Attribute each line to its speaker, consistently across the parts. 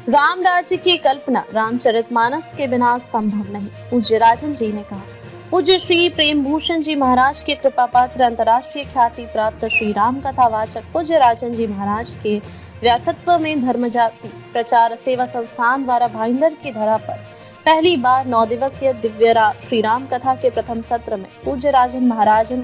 Speaker 1: राम राज्य की कल्पना रामचरितमानस के बिना संभव नहीं, पूज्य राजन जी ने कहा। पूज्य श्री प्रेमभूषण जी महाराज के कृपा पात्र अंतर्राष्ट्रीय ख्याति प्राप्त श्री राम कथा वाचक पूज्य राजन जी महाराज के व्यासत्व में धर्म जाति प्रचार सेवा संस्थान द्वारा भाईंदर की धरा पर पहली बार 9 दिवसीय दिव्य श्री राम कथा के प्रथम सत्र में पूज्य राजन महाराजन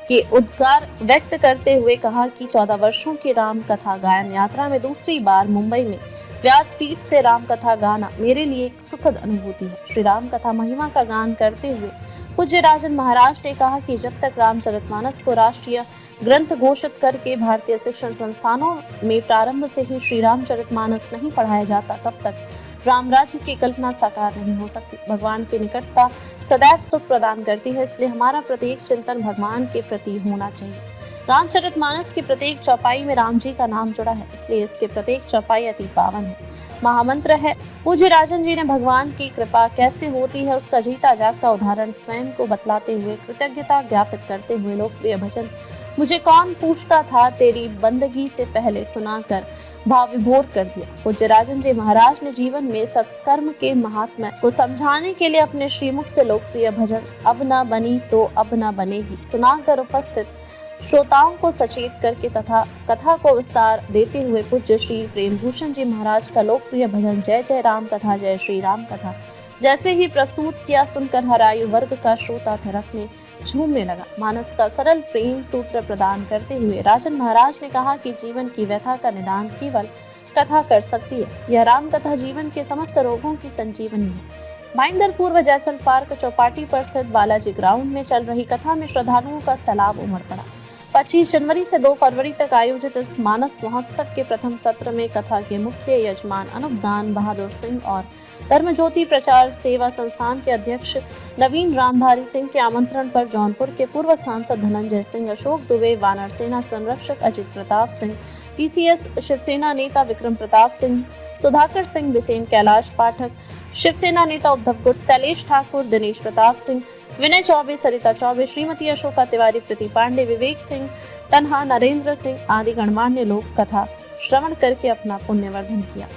Speaker 1: के उद्गार व्यक्त करते हुए कहा कि 14 वर्षों की राम कथा गायन यात्रा में दूसरी बार मुंबई में व्यासपीठ से राम कथा गाना मेरे लिए एक सुखद अनुभूति है। श्री राम कथा महिमा का गान करते हुए पूज्य राजन महाराज ने कहा कि जब तक रामचरितमानस को राष्ट्रीय ग्रंथ घोषित करके भारतीय शिक्षण संस्थानों में प्रारंभ से ही श्री रामचरितमानस नहीं पढ़ाया जाता, तब तक राम राज्य की कल्पना साकार नहीं हो सकती। भगवान की निकटता सदैव सुख प्रदान करती है, इसलिए हमारा प्रत्येक चिंतन भगवान के प्रति होना चाहिए। रामचरितमानस की प्रत्येक चौपाई में राम जी का नाम जुड़ा है, इसलिए इसके प्रत्येक चौपाई अति पावन है, महामंत्र है। पूज्य राजन जी ने भगवान की कृपा कैसे होती है उसका जीता जागता उदाहरण स्वयं को बतलाते हुए कृतज्ञता ज्ञापित करते हुए लोकप्रिय भजन मुझे कौन पूछता था तेरी बंदगी से पहले सुनाकर भाव विभोर कर दिया। पूज्य राजन जी महाराज ने जीवन में सत्कर्म के महात्म्य को समझाने के लिए अपने श्रीमुख से लोकप्रिय भजन अब न बनी तो अब न बनेगी सुनाकर उपस्थित श्रोताओं को सचेत करके तथा कथा को विस्तार देते हुए पूज्य श्री प्रेमभूषण जी महाराज का लोकप्रिय भजन जय जय राम कथा जय श्री राम कथा जैसे ही प्रस्तुत किया सुनकर हर आयु वर्ग का श्रोता थिरकने झूमने लगा। मानस का सरल प्रेम सूत्र प्रदान करते हुए राजन महाराज ने कहा कि जीवन की व्यथा का निदान केवल कथा कर सकती है। यह राम कथा जीवन के समस्त रोगों की संजीवनी है। भाईंदर पूर्व जयसल पार्क चौपाटी पर स्थित बालाजी ग्राउंड में चल रही कथा में श्रद्धालुओं का सैलाब उमड़ पड़ा। 25 जनवरी से 2 फरवरी तक आयोजित इस मानस महोत्सव के प्रथम सत्र में कथा के मुख्य यजमान अनुपदान बहादुर सिंह और धर्मज्योति प्रचार सेवा संस्थान के अध्यक्ष नवीन रामधारी सिंह के आमंत्रण पर जौनपुर के पूर्व सांसद धनंजय सिंह, अशोक दुबे, वानर सेना संरक्षक अजित प्रताप सिंह, पीसीएस शिवसेना नेता विक्रम प्रताप सिंह, सुधाकर सिंह बिसेन, कैलाश पाठक, शिवसेना नेता उद्धव गुट, शैलेश ठाकुर, दिनेश प्रताप सिंह, विनय चौबे, सरिता चौबे, श्रीमती अशोका तिवारी, प्रीति पांडे, विवेक सिंह तन्हा, नरेंद्र सिंह आदि गणमान्य लोग कथा श्रवण करके अपना पुण्यवर्धन किया।